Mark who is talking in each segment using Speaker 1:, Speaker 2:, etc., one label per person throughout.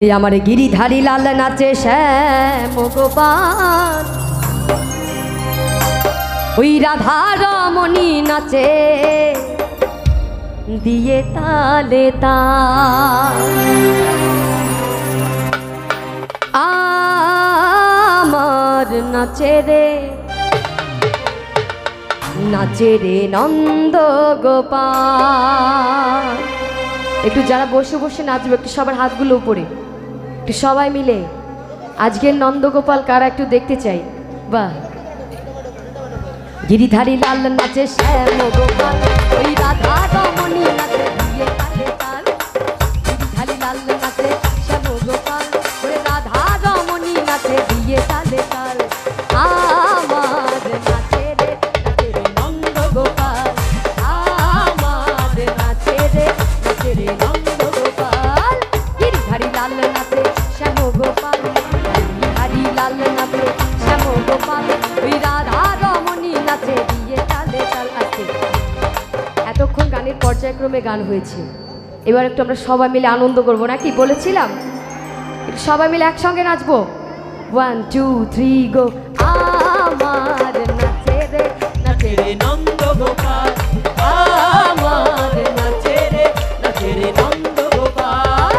Speaker 1: আমার গিরিধারী লাল নাচে শ্যাম গোপাল, ওই রাধা রমণী নাচে দিয়ে তালে তাল। আমার নাচে রে নন্দ গোপাল। একটু যারা বসে বসে নাচবে একটু সবার হাতগুলো উপরে, একটু সবাই মিলে আজকের নন্দগোপাল কারা একটু দেখতে চাই। বাহ, গিরিধারী লাল নাচে শ্যাম গোপাল, ওই রাধা রমণী নাচে দিয়ে তালে তাল। গিরিধারী লাল নাচে শ্যাম গোপাল, ওই রাধা রমণী নাচে দিয়ে তালে তাল। আমার নাচে রে নন্দ গোপাল, আমার নাচে রে নন্দ গোপাল। গিরিধারী লাল নাচে শ্যাম গোপাল, গিরিধারী লাল নাচে শ্যাম গোপাল, ওই রাধা রমণী নাচে দিয়ে তালে তাল। আছে এতক্ষণ গানের পর্যায়ক্রমে গান হয়েছে, এবার একটু আমরা সবাই মিলে আনন্দ করবো নাকি বলেছিলাম? একটু সবাই মিলে একসঙ্গে নাচবো। 1 2 3 গো। আমার নাচে রে নন্দ গোপাল, আমার নাচে রে নন্দ গোপাল।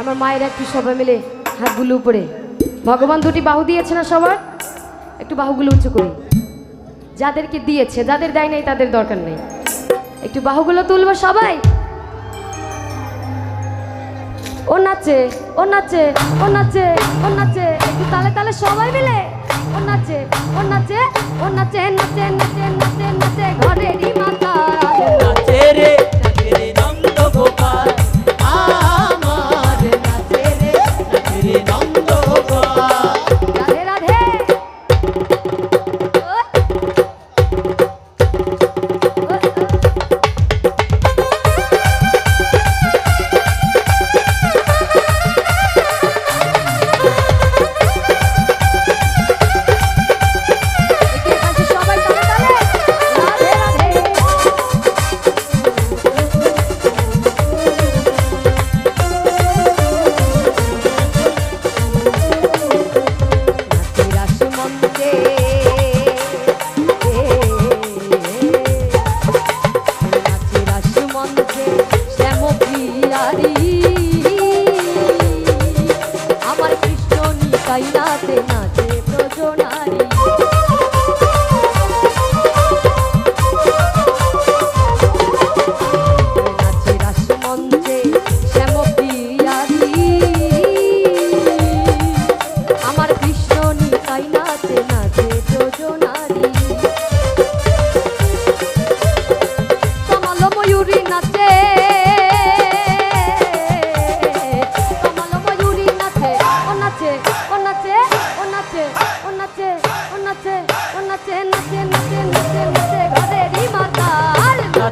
Speaker 1: আমার মায়ের একটু সবাই মিলে হাতগুলো উপরে, ভগবান দুটি বাহু দিয়েছে না সবার, একটু বাহুগুলো উঁচু করি। যাদেরকে দিয়েছে, যাদের দেয় নাই তাদের দরকার নেই, একটু বাহুগুলো তুলবো সবাই। ও নাচে ও নাচে ও নাচে ও নাচে, একটু তালে তালে সবাই মিলে। ও নাচে ও নাচে ও নাচে নাচে নাচে নাচে নাচে ঘরেরই মাথা নাচে রে নন্দ গোপাল, আমার নাচে রে নন্দ গোপাল। রাধে রাধে। আমার কৃষ্ণ নিতাই নাচে নাচে ব্রজনারী, নাচে রাসমঞ্চে শ্যাম প্রিয়ারি। আমার কৃষ্ণ নিতাই নাচে নাচে ব্রজনারী। কমল ময়ূরী নাচে,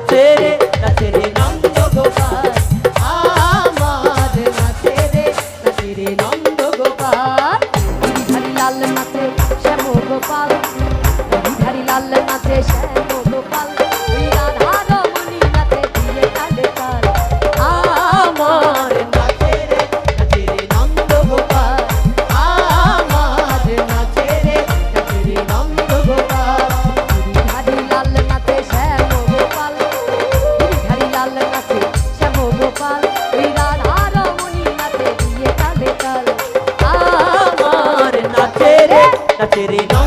Speaker 1: নাচে রে নন্দ গোপাল, আমার নাচে রে নন্দ গোপাল। গিরিধারী লাল নাচে শ্যাম গোপাল, গিরিধারী লাল নাচে শ্যাম গোপাল, ওই রাধা রমণী নাচে দিয়ে তালে তাল। আমার নাচে রে নন্দ গোপাল, আমার নাচে রে
Speaker 2: নাচে রে